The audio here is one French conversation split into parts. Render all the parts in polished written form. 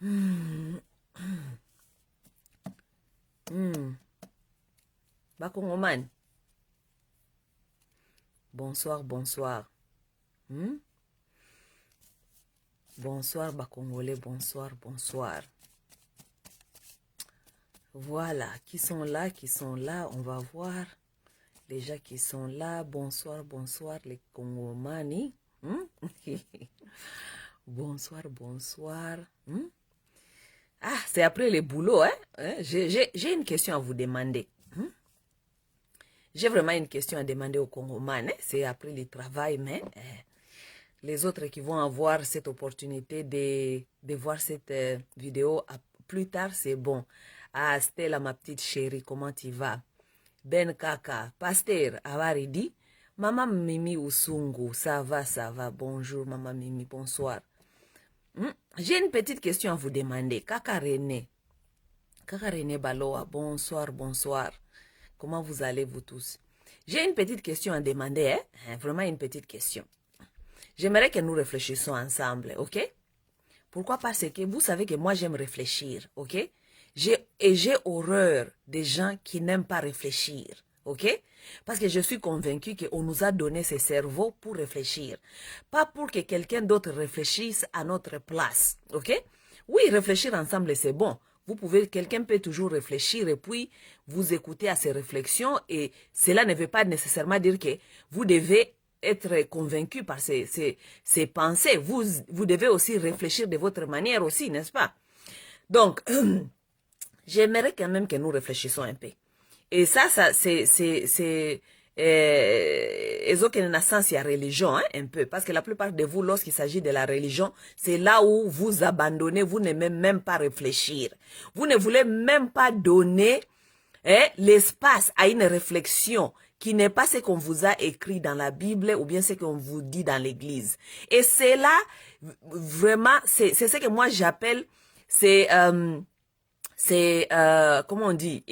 Hmm. Hmm. Bakongoman. Bonsoir, bonsoir. Hmm? Bonsoir, Bakongolais, bonsoir, bonsoir. Voilà, qui sont là, on va voir. Les gens qui sont là, bonsoir, bonsoir, les Congomani. Hmm? Bonsoir, bonsoir. Hmm? Ah, c'est après le boulot, hein? J'ai une question à vous demander. Hmm? J'ai vraiment une question à demander aux Congoman. Hein? C'est après le travail, mais les autres qui vont avoir cette opportunité de voir cette vidéo plus tard, c'est bon. Ah, Stella, ma petite chérie, comment tu vas? Ben Kaka, Pasteur Avaridi, Maman Mimi Usungu, ça va, bonjour Maman Mimi, bonsoir. J'ai une petite question à vous demander. Kaka René Baloa, bonsoir, bonsoir. Comment vous allez vous tous? J'ai une petite question à demander, hein? Vraiment une petite question. J'aimerais que nous réfléchissions ensemble, ok? Pourquoi? Parce que vous savez que moi j'aime réfléchir, ok? J'ai horreur des gens qui n'aiment pas réfléchir, ok? Parce que je suis convaincue qu'on nous a donné ce cerveau pour réfléchir. Pas pour que quelqu'un d'autre réfléchisse à notre place, ok? Oui, réfléchir ensemble c'est bon. Quelqu'un peut toujours réfléchir et puis vous écouter à ses réflexions et cela ne veut pas nécessairement dire que vous devez être convaincu par ces pensées. Vous devez aussi réfléchir de votre manière aussi, n'est-ce pas? Donc, j'aimerais quand même que nous réfléchissions un peu. Et ça c'est naissance et religion, hein, un peu. Parce que la plupart de vous, lorsqu'il s'agit de la religion, c'est là où vous abandonnez, vous n'aimez même pas réfléchir. Vous ne voulez même pas donner l'espace à une réflexion qui n'est pas ce qu'on vous a écrit dans la Bible ou bien ce qu'on vous dit dans l'église. Et c'est là, vraiment, c'est ce que moi j'appelle, comment on dit,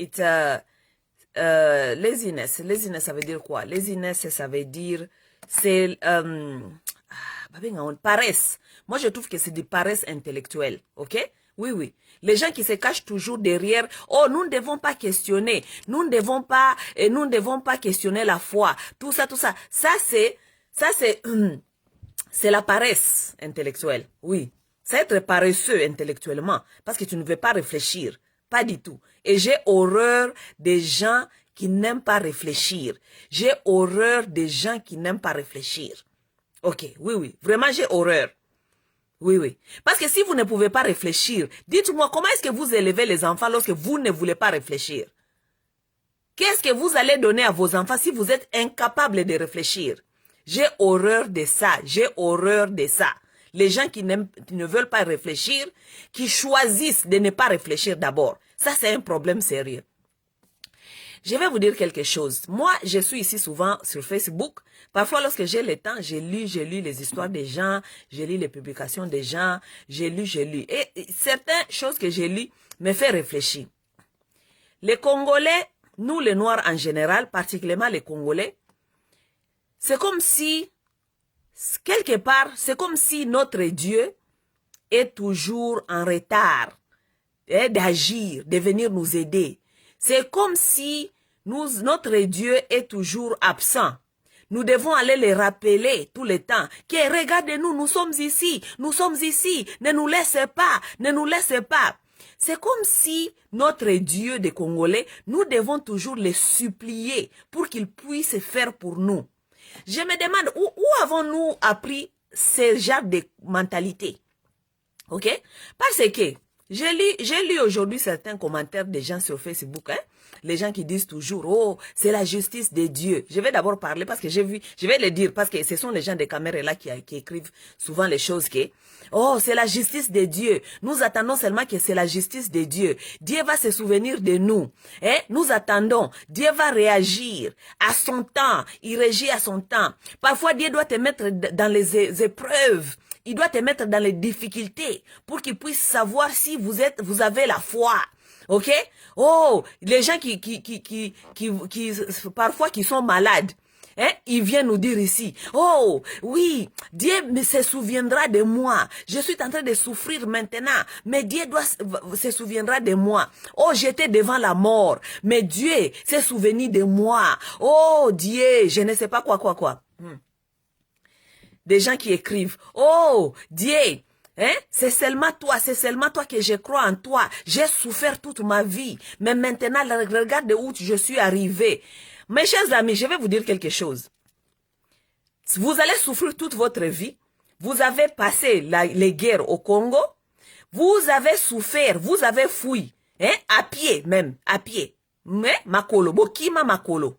laziness. Laziness, ça veut dire quoi? Laziness, ça veut dire, c'est, paresse. Moi, je trouve que c'est des paresses intellectuelles, ok? Oui, oui. Les gens qui se cachent toujours derrière, oh, nous ne devons pas questionner, nous ne devons pas questionner la foi, tout ça. C'est la paresse intellectuelle, oui. C'est être paresseux intellectuellement, parce que tu ne veux pas réfléchir, pas du tout. Et j'ai horreur des gens qui n'aiment pas réfléchir. J'ai horreur des gens qui n'aiment pas réfléchir. Ok, oui, oui, vraiment j'ai horreur. Oui, oui. Parce que si vous ne pouvez pas réfléchir, dites-moi comment est-ce que vous élevez les enfants lorsque vous ne voulez pas réfléchir? Qu'est-ce que vous allez donner à vos enfants si vous êtes incapable de réfléchir? J'ai horreur de ça, j'ai horreur de ça. Les gens qui ne veulent pas réfléchir, qui choisissent de ne pas réfléchir d'abord. Ça, c'est un problème sérieux. Je vais vous dire quelque chose. Moi, je suis ici souvent sur Facebook. Parfois, lorsque j'ai le temps, je lis les histoires des gens, je lis les publications des gens, je lis. Et certaines choses que je lis me font réfléchir. Les Congolais, nous les Noirs en général, particulièrement les Congolais, c'est comme si, quelque part, c'est comme si notre Dieu est toujours en retard d'agir, de venir nous aider. C'est comme si notre Dieu est toujours absent. Nous devons aller les rappeler tout le temps. Que regardez-nous, nous sommes ici, ne nous laissez pas, ne nous laissez pas. C'est comme si notre Dieu des Congolais, nous devons toujours les supplier pour qu'il puisse faire pour nous. Je me demande, où avons-nous appris ce genre de mentalité? Ok? Parce que j'ai lu aujourd'hui certains commentaires des gens sur Facebook, hein? Les gens qui disent toujours, oh, c'est la justice de Dieu. Je vais d'abord parler parce que j'ai vu, je vais le dire parce que ce sont les gens des caméras là qui écrivent souvent les choses que, oh, c'est la justice de Dieu. Nous attendons seulement que c'est la justice de Dieu. Dieu va se souvenir de nous. Hein? Nous attendons. Dieu va réagir à son temps. Il régit à son temps. Parfois, Dieu doit te mettre dans les épreuves. Il doit te mettre dans les difficultés pour qu'il puisse savoir si vous avez la foi. Ok? Oh, les gens parfois qui sont malades. Hein, il vient nous dire ici, oh oui, Dieu se souviendra de moi. Je suis en train de souffrir maintenant, mais Dieu se souviendra de moi. Oh, j'étais devant la mort, mais Dieu s'est souvenu de moi. Oh Dieu, je ne sais pas quoi. Des gens qui écrivent, oh Dieu, hein, c'est seulement toi que je crois en toi. J'ai souffert toute ma vie, mais maintenant, regarde où je suis arrivé. Mes chers amis, je vais vous dire quelque chose. Vous allez souffrir toute votre vie. Vous avez passé les guerres au Congo. Vous avez souffert, vous avez fui, hein, à pied même, à pied. Mais Makolo, Bokima Makolo.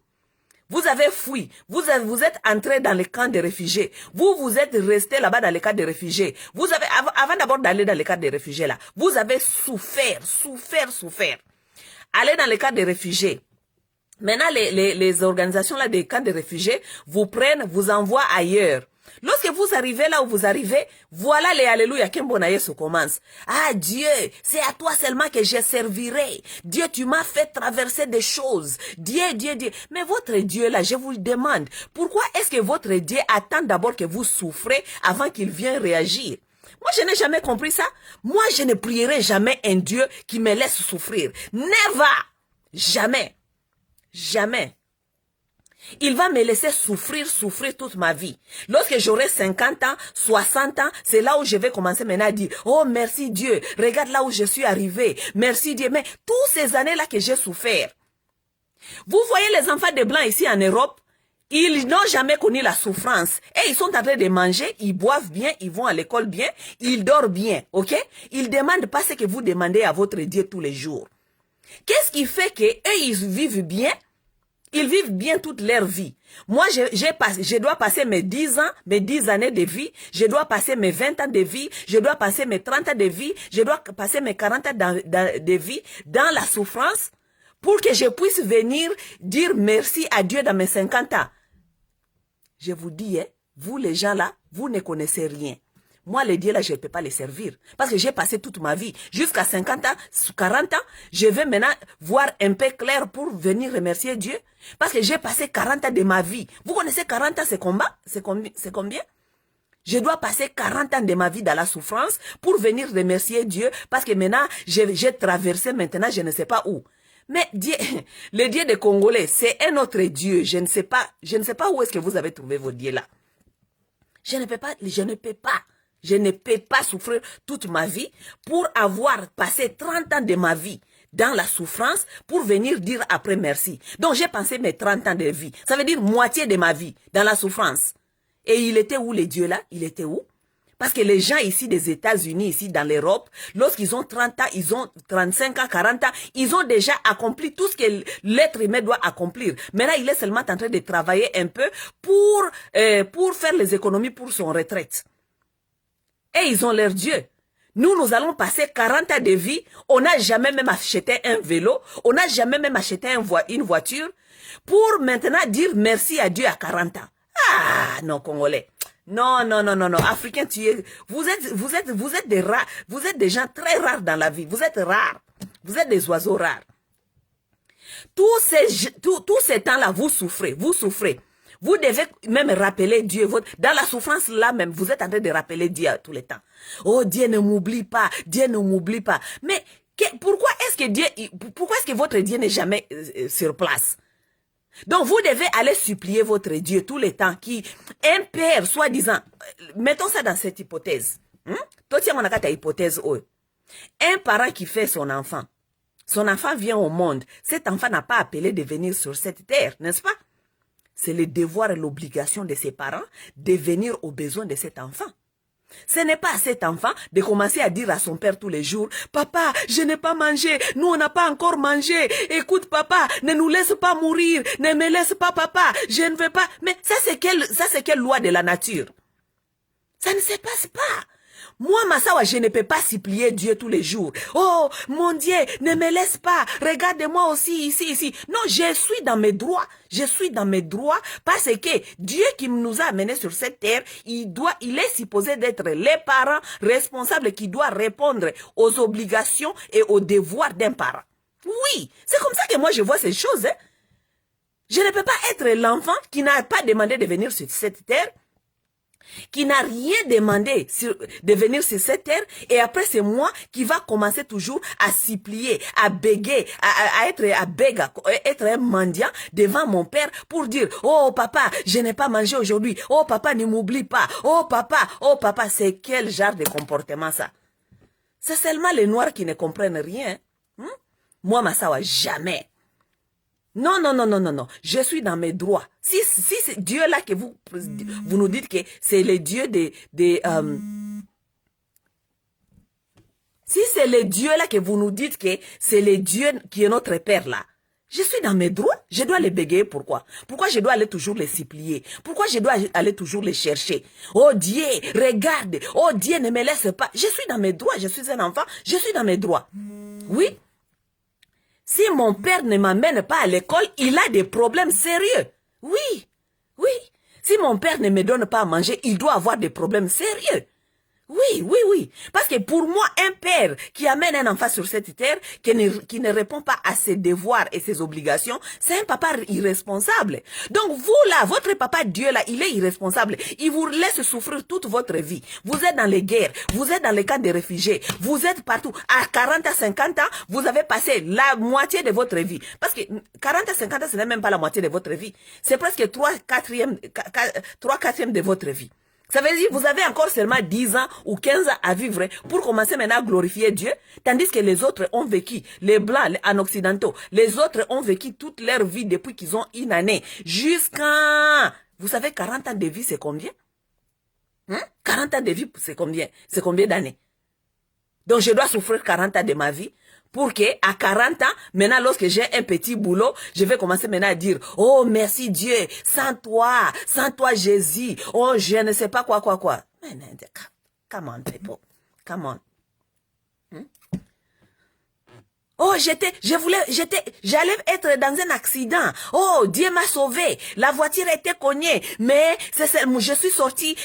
Vous avez fui, vous êtes entré dans les camps de réfugiés. Vous êtes resté là-bas dans les camps de réfugiés. Vous avez, avant d'abord d'aller dans les camps de réfugiés là, vous avez souffert. Allez dans les camps de réfugiés. Maintenant, les organisations là des camps de réfugiés vous prennent, vous envoient ailleurs. Lorsque vous arrivez là où vous arrivez, voilà les alléluia Kembonaye se commence. Ah Dieu, c'est à toi seulement que je servirai. Dieu, tu m'as fait traverser des choses. Dieu. Mais votre Dieu là, je vous demande, pourquoi est-ce que votre Dieu attend d'abord que vous souffrez avant qu'il vienne réagir? Moi, je n'ai jamais compris ça. Moi, je ne prierai jamais un Dieu qui me laisse souffrir. Never. Jamais. Il va me laisser souffrir toute ma vie. Lorsque j'aurai 50 ans, 60 ans, c'est là où je vais commencer maintenant à dire, oh merci Dieu, regarde là où je suis arrivé, merci Dieu. Mais toutes ces années-là que j'ai souffert, vous voyez les enfants de blancs ici en Europe, ils n'ont jamais connu la souffrance. Et ils sont en train de manger, ils boivent bien, ils vont à l'école bien, ils dorment bien, ok? Ils ne demandent pas ce que vous demandez à votre Dieu tous les jours. Qu'est-ce qui fait que eux ils vivent bien? Ils vivent bien toute leur vie. Moi, je dois passer mes 10 ans, mes 10 années de vie. Je dois passer mes 20 ans de vie. Je dois passer mes 30 ans de vie. Je dois passer mes 40 ans de vie dans la souffrance pour que je puisse venir dire merci à Dieu dans mes 50 ans. Je vous dis, hein, vous les gens là, vous ne connaissez rien. Moi, les dieux là, je ne peux pas les servir. Parce que j'ai passé toute ma vie. Jusqu'à 50 ans, 40 ans, je vais maintenant voir un peu clair pour venir remercier Dieu. Parce que j'ai passé 40 ans de ma vie. Vous connaissez 40 ans, c'est combien? Je dois passer 40 ans de ma vie dans la souffrance pour venir remercier Dieu. Parce que maintenant, j'ai traversé maintenant, je ne sais pas où. Mais Dieu, le Dieu des Congolais, c'est un autre Dieu. Je ne sais pas où est-ce que vous avez trouvé vos dieux là. Je ne peux pas souffrir toute ma vie pour avoir passé 30 ans de ma vie dans la souffrance pour venir dire après merci. Donc j'ai passé mes 30 ans de vie. Ça veut dire moitié de ma vie dans la souffrance. Et il était où les dieux là? Il était où? Parce que les gens ici des États-Unis, ici dans l'Europe, lorsqu'ils ont 30 ans, ils ont 35 ans, 40 ans, ils ont déjà accompli tout ce que l'être humain doit accomplir. Maintenant, il est seulement en train de travailler un peu pour faire les économies pour son retraite. Et ils ont leur Dieu. Nous allons passer 40 ans de vie. On n'a jamais même acheté un vélo. On n'a jamais même acheté une voiture. Pour maintenant dire merci à Dieu à 40 ans. Ah, non, Congolais. Non. Africains, vous êtes des rares. Vous êtes des gens très rares dans la vie. Vous êtes rares. Vous êtes des oiseaux rares. Tous ces temps-là, vous souffrez. Vous devez même rappeler Dieu. Dans la souffrance là même, vous êtes en train de rappeler Dieu à tous les temps. Oh, Dieu ne m'oublie pas. Dieu ne m'oublie pas. Mais pourquoi est-ce que votre Dieu n'est jamais sur place? Donc, vous devez aller supplier votre Dieu tous les temps un père, soi-disant, mettons ça dans cette hypothèse. Toi, tu as ta hypothèse. Un parent qui fait son enfant vient au monde. Cet enfant n'a pas appelé de venir sur cette terre, n'est-ce pas? C'est le devoir et l'obligation de ses parents de venir aux besoins de cet enfant. Ce n'est pas à cet enfant de commencer à dire à son père tous les jours, « Papa, je n'ai pas mangé, nous on n'a pas encore mangé, écoute papa, ne nous laisse pas mourir, ne me laisse pas papa, je ne veux pas... » Mais ça c'est quelle loi de la nature? Ça ne se passe pas. Moi, Massawa, je ne peux pas supplier Dieu tous les jours. Oh, mon Dieu, ne me laisse pas. Regarde-moi aussi, ici. Non, je suis dans mes droits. Parce que Dieu qui nous a amenés sur cette terre, il est supposé d'être les parents responsables qui doivent répondre aux obligations et aux devoirs d'un parent. Oui, c'est comme ça que moi je vois ces choses. Je ne peux pas être l'enfant qui n'a pas demandé de venir sur cette terre, qui n'a rien demandé de venir sur cette terre, et après c'est moi qui va commencer toujours à s'y plier, à béguer, à être un mendiant devant mon père pour dire, oh papa, je n'ai pas mangé aujourd'hui, oh papa, ne m'oublie pas, oh papa, c'est quel genre de comportement ça? C'est seulement les noirs qui ne comprennent rien. Hein? Moi, Massawa, jamais. Non, non, non, non, non, non. Je suis dans mes droits. Si c'est Dieu là que vous nous dites que c'est le Dieu si c'est le Dieu là que vous nous dites que c'est le Dieu qui est notre Père là, je suis dans mes droits. Je dois les bégayer. Pourquoi? Pourquoi je dois aller toujours les supplier? Pourquoi je dois aller toujours les chercher? Oh Dieu, regarde. Oh Dieu, ne me laisse pas. Je suis dans mes droits. Je suis un enfant. Je suis dans mes droits. Oui. Si mon père ne m'amène pas à l'école, il a des problèmes sérieux. Oui, oui. Si mon père ne me donne pas à manger, il doit avoir des problèmes sérieux. Oui, oui, oui. Parce que pour moi, un père qui amène un enfant sur cette terre, qui ne répond pas à ses devoirs et ses obligations, c'est un papa irresponsable. Donc vous là, votre papa Dieu là, il est irresponsable. Il vous laisse souffrir toute votre vie. Vous êtes dans les guerres, vous êtes dans les camps de réfugiés, vous êtes partout. À 40 à 50 ans, vous avez passé la moitié de votre vie. Parce que 40 à 50 ans, ce n'est même pas la moitié de votre vie. C'est presque 3/4 de votre vie. Ça veut dire que vous avez encore seulement 10 ans ou 15 ans à vivre pour commencer maintenant à glorifier Dieu, tandis que les autres ont vécu, les blancs en occidentaux, les autres ont vécu toute leur vie depuis qu'ils ont une année, jusqu'à... Vous savez, 40 ans de vie, c'est combien? 40 ans de vie, c'est combien? C'est combien d'années? Donc je dois souffrir 40 ans de ma vie pour que à 40 ans, maintenant lorsque j'ai un petit boulot, je vais commencer maintenant à dire, oh merci Dieu, sans toi Jésus, oh je ne sais pas quoi. Come on people, come on. Oh, j'allais être dans un accident. Oh, Dieu m'a sauvé. La voiture était cognée. Mais je suis sorti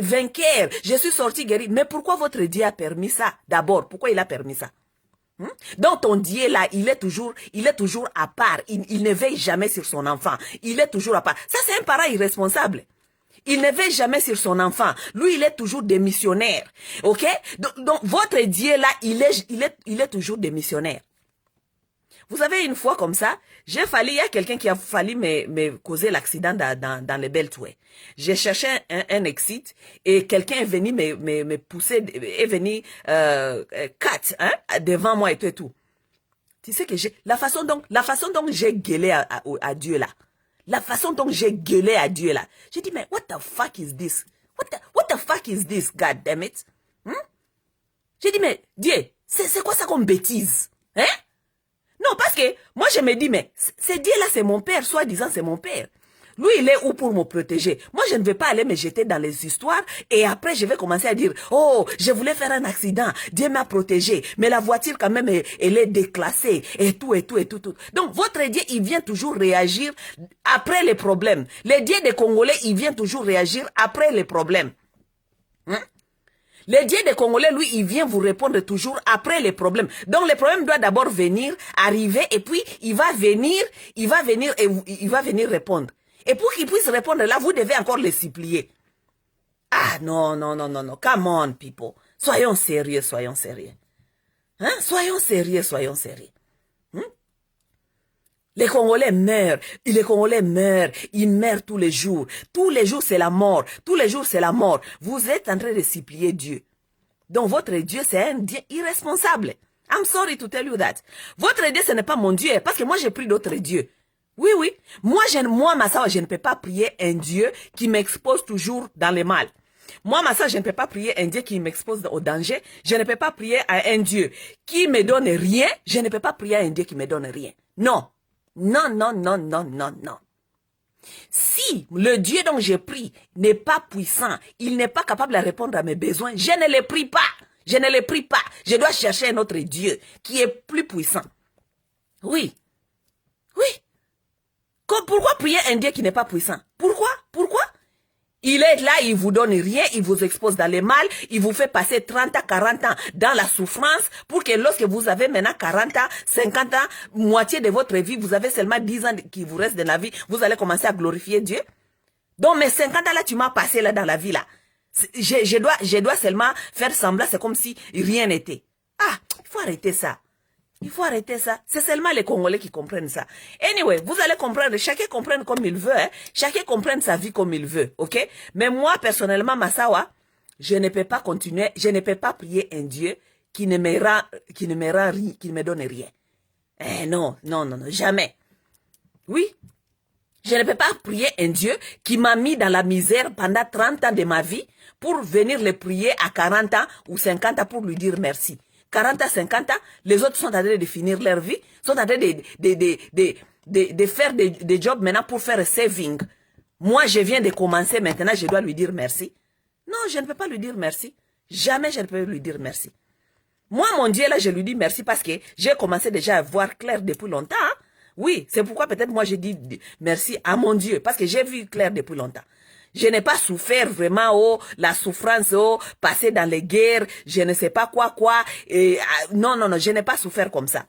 vainqueur. Je suis sorti guéri. Mais pourquoi votre Dieu a permis ça? D'abord, pourquoi il a permis ça? Donc ton Dieu là, il est toujours à part. Il ne veille jamais sur son enfant. Il est toujours à part. Ça, c'est un parent irresponsable. Il ne veille jamais sur son enfant. Lui, il est toujours démissionnaire. Ok? Donc votre Dieu là, il est toujours démissionnaire. Vous savez, une fois comme ça, il y a quelqu'un qui a fallu me causer l'accident dans le Beltway. J'ai cherché un exit et quelqu'un est venu me pousser, est venu devant moi et tout. Tu sais que la façon dont j'ai gueulé à Dieu là, la façon dont j'ai gueulé à Dieu là, j'ai dit mais what the fuck is this? What the fuck is this, God damn it? J'ai dit mais Dieu, c'est quoi ça comme bêtise? Hein? Non, parce que moi, je me dis, mais ce Dieu-là, c'est mon père, soi-disant, c'est mon père. Lui, il est où pour me protéger? Moi, je ne vais pas aller me jeter dans les histoires et après, je vais commencer à dire, oh, je voulais faire un accident, Dieu m'a protégé, mais la voiture, quand même, elle est déclassée et tout. Donc, votre Dieu, il vient toujours réagir après les problèmes. Le Dieu des Congolais, il vient toujours réagir après les problèmes. Le Dieu des Congolais, lui, il vient vous répondre toujours après les problèmes. Donc, les problèmes doivent d'abord venir, arriver, et puis, il va venir répondre. Et pour qu'il puisse répondre, là, vous devez encore les supplier. Ah, non. Come on, people. Soyons sérieux. Soyons sérieux. Les Congolais meurent, ils meurent tous les jours. Tous les jours, c'est la mort. Vous êtes en train de supplier Dieu. Donc, votre Dieu, c'est un Dieu irresponsable. I'm sorry to tell you that. Votre Dieu, ce n'est pas mon Dieu, parce que moi, j'ai pris d'autres dieux. Oui. Moi, Massawa, je ne peux pas prier un Dieu qui m'expose toujours dans le mal. Moi, Massawa, je ne peux pas prier un Dieu qui m'expose au danger. Je ne peux pas prier à un Dieu qui me donne rien. Je ne peux pas prier à un Dieu qui me donne rien. Non. Si le Dieu dont je prie n'est pas puissant, il n'est pas capable de répondre à mes besoins, je ne le prie pas. Je dois chercher un autre Dieu qui est plus puissant. Oui. Pourquoi prier un Dieu qui n'est pas puissant? Pourquoi? Il est là, il vous donne rien, il vous expose dans le mal, il vous fait passer 30 à 40 ans dans la souffrance pour que lorsque vous avez maintenant 40 ans, 50 ans, moitié de votre vie, vous avez seulement 10 ans qui vous reste dans la vie, vous allez commencer à glorifier Dieu. Donc mes 50 ans là, tu m'as passé là dans la vie là. Je dois seulement faire semblant, c'est comme si rien n'était. Ah, il faut arrêter ça. Il faut arrêter ça. C'est seulement les Congolais qui comprennent ça. Anyway, vous allez comprendre. Chacun comprenne comme il veut. Hein. Chacun comprenne sa vie comme il veut. OK? Mais moi, personnellement, Massawa, je ne peux pas continuer. Je ne peux pas prier un Dieu qui ne me donne rien. Non, jamais. Oui. Je ne peux pas prier un Dieu qui m'a mis dans la misère pendant 30 ans de ma vie pour venir le prier à 40 ans ou 50 ans pour lui dire merci. 40 à 50 ans, les autres sont en train de finir leur vie, sont en train de faire des jobs maintenant pour faire saving. Moi, je viens de commencer, maintenant, je dois lui dire merci. Non, je ne peux pas lui dire merci. Jamais je ne peux lui dire merci. Moi, mon Dieu, là, je lui dis merci parce que j'ai commencé déjà à voir clair depuis longtemps. Hein? Oui, c'est pourquoi peut-être moi, je dis merci à mon Dieu, parce que j'ai vu clair depuis longtemps. Je n'ai pas souffert vraiment, la souffrance, passer dans les guerres, je ne sais pas quoi, non, je n'ai pas souffert comme ça.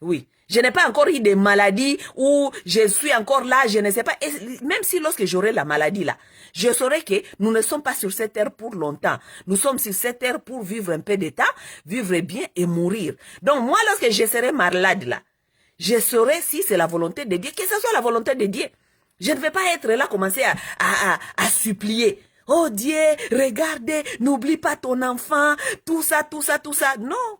Oui. Je n'ai pas encore eu des maladies où je suis encore là, je ne sais pas. Et même si lorsque j'aurai la maladie là, je saurai que nous ne sommes pas sur cette terre pour longtemps. Nous sommes sur cette terre pour vivre un peu d'état, vivre bien et mourir. Donc moi, lorsque je serai malade là, je saurai si c'est la volonté de Dieu, que ce soit la volonté de Dieu. Je ne vais pas être là, commencer à supplier. Oh Dieu, regardez, n'oublie pas ton enfant, tout ça. Non,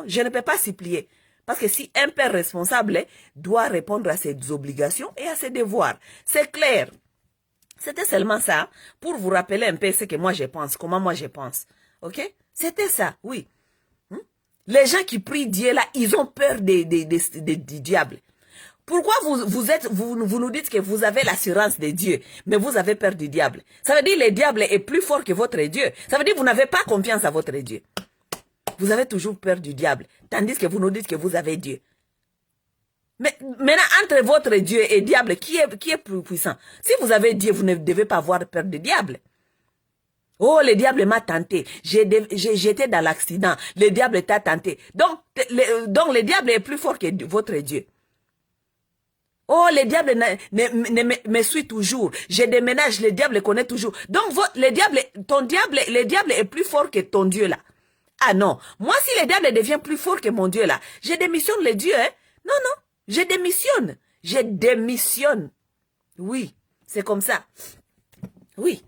je ne peux pas supplier. Parce que si un père responsable doit répondre à ses obligations et à ses devoirs, c'est clair. C'était seulement ça, pour vous rappeler un peu ce que moi je pense, comment moi je pense. Ok? C'était ça, oui. Les gens qui prient Dieu là, ils ont peur du diable. Pourquoi vous nous dites que vous avez l'assurance de Dieu, mais vous avez peur du diable? Ça veut dire que le diable est plus fort que votre Dieu. Ça veut dire que vous n'avez pas confiance à votre Dieu. Vous avez toujours peur du diable, tandis que vous nous dites que vous avez Dieu. Mais maintenant, entre votre Dieu et le diable, qui est plus puissant? Si vous avez Dieu, vous ne devez pas avoir peur du diable. Oh, le diable m'a tenté. J'étais dans l'accident. Le diable t'a tenté. Donc, le diable est plus fort que votre Dieu. Oh, le diable me suit toujours. Je déménage, le diable connaît toujours. Donc, le diable est plus fort que ton Dieu là. Ah non, moi si le diable devient plus fort que mon Dieu là, je démissionne le Dieu. Hein? Non, je démissionne. Je démissionne. Oui, c'est comme ça. Oui.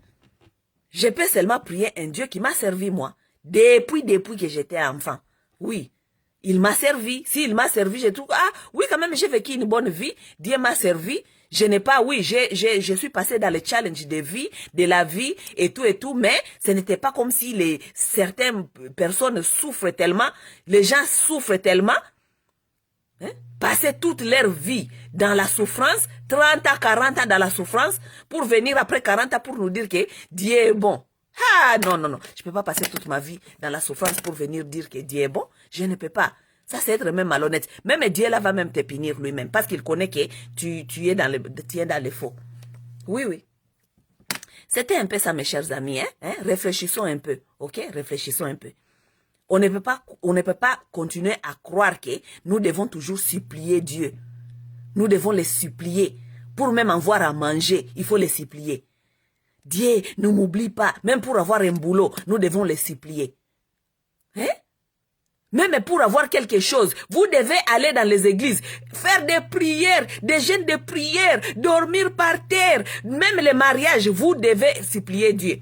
Je peux seulement prier un Dieu qui m'a servi moi, depuis que j'étais enfant. Oui. Il m'a servi. S'il m'a servi, je trouve, oui, quand même, j'ai vécu une bonne vie. Dieu m'a servi. Je n'ai pas, oui, je suis passé dans le challenge de vie, de la vie et tout, mais ce n'était pas comme si certaines personnes souffrent tellement, les gens souffrent tellement, hein, passer toute leur vie dans la souffrance, 30 à 40 ans dans la souffrance, pour venir après 40 ans pour nous dire que Dieu est bon. Ah, non, je ne peux pas passer toute ma vie dans la souffrance pour venir dire que Dieu est bon. Je ne peux pas. Ça, c'est être même malhonnête. Même Dieu, là, va même te punir lui-même, parce qu'il connaît que tu es dans le faux. Oui. C'était un peu ça, mes chers amis. Hein? Réfléchissons un peu, ok? Réfléchissons un peu. On ne peut pas continuer à croire que nous devons toujours supplier Dieu. Nous devons les supplier. Pour même avoir à manger, il faut les supplier. Dieu, ne m'oublie pas. Même pour avoir un boulot, nous devons les supplier. Hein? Même pour avoir quelque chose, vous devez aller dans les églises, faire des prières, des jeûnes de prières, dormir par terre. Même les mariages, vous devez supplier Dieu.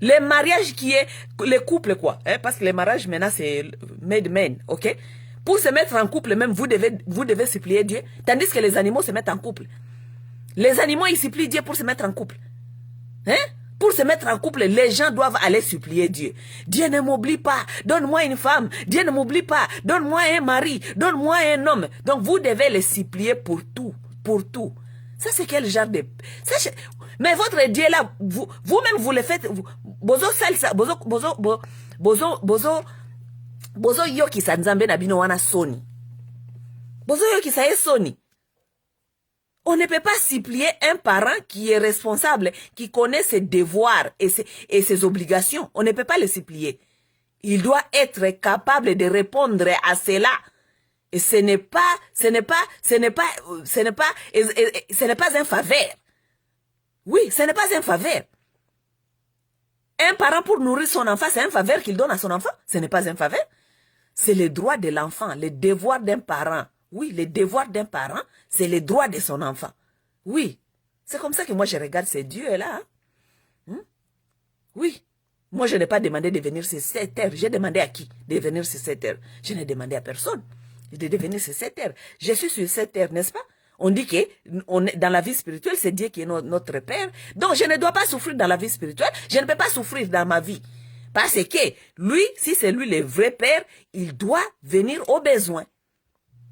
Les mariages qui est, les couples quoi, hein? Parce que les mariages maintenant c'est made men, ok? Pour se mettre en couple même, vous devez supplier Dieu. Tandis que les animaux se mettent en couple. Les animaux, ils supplient Dieu pour se mettre en couple. Hein? Pour se mettre en couple, les gens doivent aller supplier Dieu. Dieu ne m'oublie pas, donne-moi une femme. Dieu ne m'oublie pas, donne-moi un mari, donne-moi un homme. Donc vous devez les supplier pour tout, pour tout. Ça c'est quel genre de... Mais votre Dieu là, vous-même vous le faites. Bozo salsa, bozo yoki sa nzambe na bino wana soni. Bozo yoki sa soni. On ne peut pas supplier un parent qui est responsable, qui connaît ses devoirs et ses obligations. On ne peut pas le supplier. Il doit être capable de répondre à cela. Et ce n'est pas un faveur. Oui, ce n'est pas un faveur. Un parent pour nourrir son enfant, c'est un faveur qu'il donne à son enfant. Ce n'est pas un faveur. C'est le droit de l'enfant, le devoir d'un parent. Oui, le devoir d'un parent, c'est le droit de son enfant. Oui, c'est comme ça que moi je regarde ces dieux-là. Oui, moi je n'ai pas demandé de venir sur cette terre. J'ai demandé à qui de venir sur cette terre? Je n'ai demandé à personne de devenir sur cette terre. Je suis sur cette terre, n'est-ce pas? On dit que dans la vie spirituelle, c'est Dieu qui est notre Père. Donc, je ne dois pas souffrir dans la vie spirituelle. Je ne peux pas souffrir dans ma vie. Parce que lui, si c'est lui le vrai Père, il doit venir aux besoins.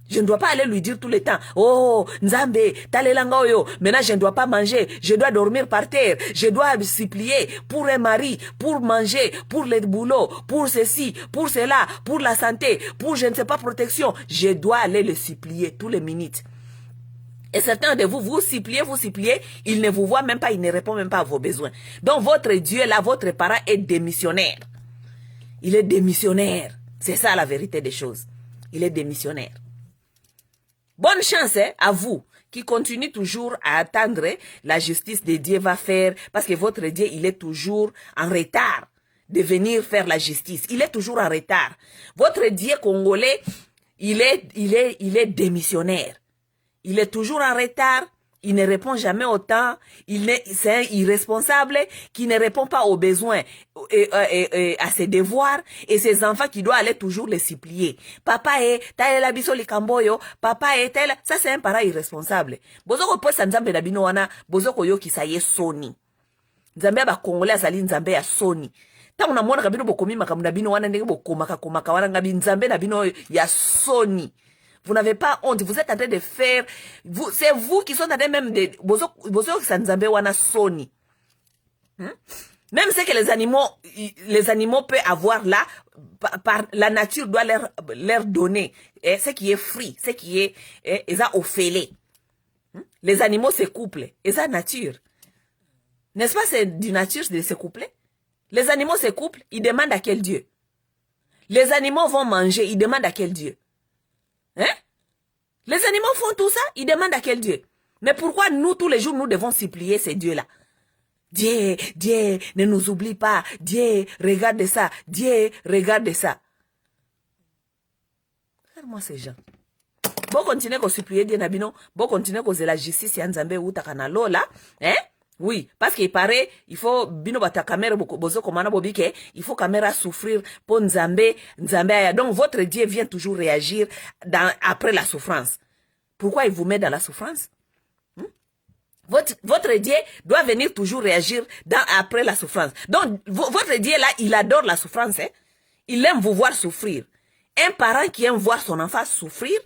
Je ne dois pas aller lui dire tout le temps, oh, Nzambe, Talelangoyo, maintenant je ne dois pas manger, je dois dormir par terre, je dois supplier pour un mari, pour manger, pour le boulot, pour ceci, pour cela, pour la santé, pour je ne sais pas protection. Je dois aller le supplier tous les minutes. Et certains de vous, vous suppliez, il ne vous voit même pas, il ne répond même pas à vos besoins. Donc votre Dieu là, votre parent est démissionnaire. Il est démissionnaire. C'est ça la vérité des choses. Il est démissionnaire. Bonne chance à vous qui continuez toujours à attendre la justice de Dieu va faire, parce que votre Dieu, il est toujours en retard de venir faire la justice. Il est toujours en retard. Votre Dieu congolais, il est démissionnaire. Il est toujours en retard. Il ne répond jamais au temps. C'est un irresponsable qui ne répond pas aux besoins et à ses devoirs. Et ses enfants qui doivent aller toujours les supplier. Papa tae la biso likamboyo. Papa tae ça c'est un parent irresponsable. Bozoko posa nzambe na bino wana. Bozoko yo kisaye soni. Nzambe ba Congolais azali nzambe ya soni. Tango na mwana kabino bokomi makamu na bino wana ndenge bokomaka wana ngabi nzambe na bino ya soni. Vous n'avez pas honte, vous êtes en train de faire, c'est vous qui sont en train même de, même ce que les animaux peuvent avoir là, par la nature doit leur donner, ce qui est free, ce qui est, ils ont offert. Les animaux se couplent, et ça nature. N'est-ce pas, c'est du nature de se coupler? Les animaux se couplent, ils demandent à quel Dieu? Les animaux vont manger, ils demandent à quel Dieu? Hein? Les animaux font tout ça, ils demandent à quel Dieu? Mais pourquoi nous, tous les jours, nous devons supplier ces dieux-là? Dieu, Dieu, ne nous oublie pas. Dieu, regarde ça. Dieu, regarde ça. Regarde-moi ces gens. Bon, continuez à supplier Dieu Nabino. Bon, continuez à causer la justice et Nzambe ou Takanalo là. Hein? Oui, parce qu'il paraît, il faut bino bata caméra bozo komana bobike, il faut caméra souffrir pour Nzambe. Donc votre Dieu vient toujours réagir après la souffrance. Pourquoi il vous met dans la souffrance? Votre Dieu doit venir toujours réagir après la souffrance. Donc votre Dieu là, il adore la souffrance. Hein? Il aime vous voir souffrir. Un parent qui aime voir son enfant souffrir,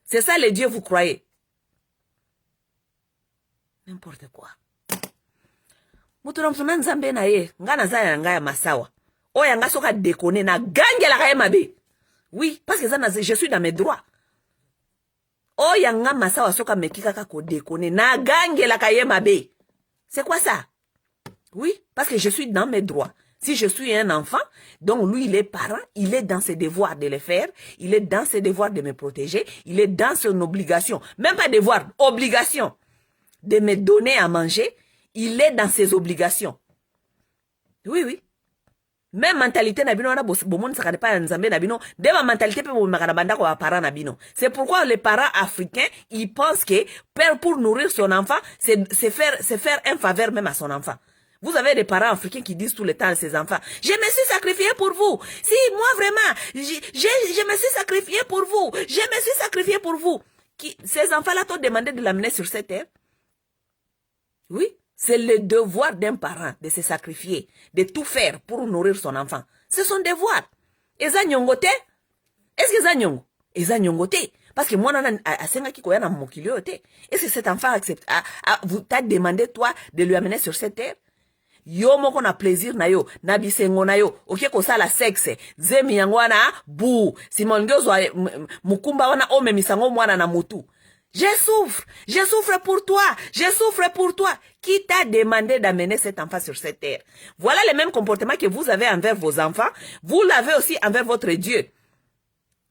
c'est ça le Dieu vous croyez? N'importe quoi. Mutura msuna nzambe na ye, ngana za yanga ya masawa. O yanga soka déconner na gange la kaye mabe. Oui, parce que ça je suis dans mes droits. O yanga masawa soka mekika kako déconner na gange la kaye mabe. C'est quoi ça? Oui, parce que je suis dans mes droits. Si je suis un enfant, donc lui il est parent, il est dans ses devoirs de le faire, il est dans ses devoirs de me protéger, il est dans son obligation, même pas devoir, obligation de me donner à manger. Il est dans ses obligations. Oui, oui. Même mentalité nabino wana bomon sakade pa nzambe nabino, de ma mentalité pe bo makana banda ko parents nabino. C'est pourquoi les parents africains, ils pensent que père pour nourrir son enfant, c'est faire un faveur même à son enfant. Vous avez des parents africains qui disent tout le temps à ses enfants, je me suis sacrifié pour vous. Si moi vraiment, je me suis sacrifié pour vous. Je me suis sacrifié pour vous. Ces enfants-là t'ont demandé de l'amener sur cette terre? Oui. C'est le devoir d'un parent de se sacrifier, de tout faire pour nourrir son enfant. C'est son devoir. Et ça nyongote? Est-ce que ça nyongo? Et ça nyongote? Parce que moi, est-ce que cet enfant accepte? Vous t'a demandé, toi, de lui amener sur cette terre? Yo moko na plaisir na yo, na bisengo na yo, okie kosa la sexe, zemi yango wana, bou, simon ngyo zwa mukumba wana ome misango mwana na mutu. Je souffre pour toi, je souffre pour toi. Qui t'a demandé d'amener cet enfant sur cette terre? Voilà le même comportement que vous avez envers vos enfants, vous l'avez aussi envers votre Dieu.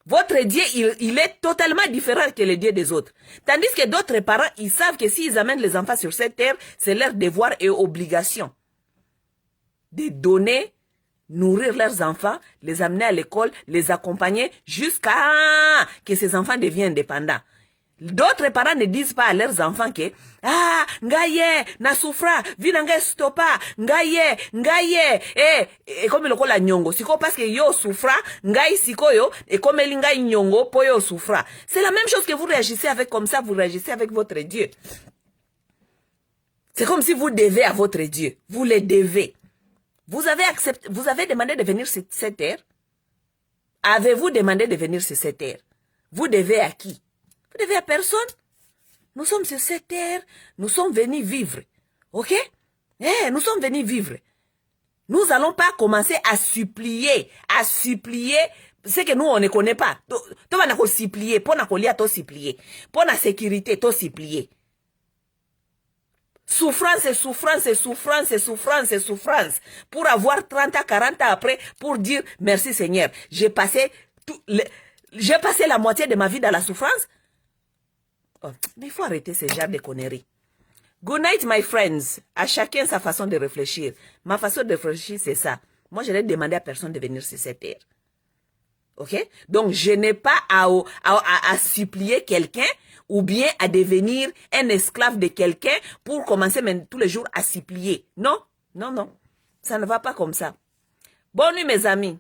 Votre Dieu, il est totalement différent que le Dieu des autres. Tandis que d'autres parents, ils savent que s'ils amènent les enfants sur cette terre, c'est leur devoir et obligation de donner, nourrir leurs enfants, les amener à l'école, les accompagner jusqu'à que ces enfants deviennent indépendants. D'autres parents ne disent pas à leurs enfants que ngaye na souffra vina ngai stopa ngaye et comme le la nyongo siko parce que yo souffra ngai siko yo et comme el ngai nyongo po yo souffra. C'est la même chose que vous réagissez avec, comme ça vous réagissez avec votre Dieu. C'est comme si vous devez à votre Dieu, vous le devez. Vous avez accepté, vous avez demandé de venir sur cette terre. Avez-vous demandé de venir sur cette terre? Vous devez à qui? Vous devez à personne. Nous sommes sur cette terre, nous sommes venus vivre. Ok? Nous sommes venus vivre. Nous n'allons pas commencer à supplier ce que nous on ne connaît pas. Tu vas nous supplier, pour nous coller à toi supplier, pour la sécurité, toi supplier. Souffrance et souffrance et souffrance et souffrance et souffrance. Pour avoir 30 à 40 ans après, pour dire merci Seigneur. J'ai passé la moitié de ma vie dans la souffrance. Oh, mais il faut arrêter ce genre de conneries. Good night, my friends. À chacun sa façon de réfléchir. Ma façon de réfléchir, c'est ça. Moi, je n'ai demandé à personne de venir sur cette terre. Ok? Donc, je n'ai pas à supplier quelqu'un ou bien à devenir un esclave de quelqu'un pour commencer même tous les jours à supplier. Non, non, non. Ça ne va pas comme ça. Bonne nuit, mes amis.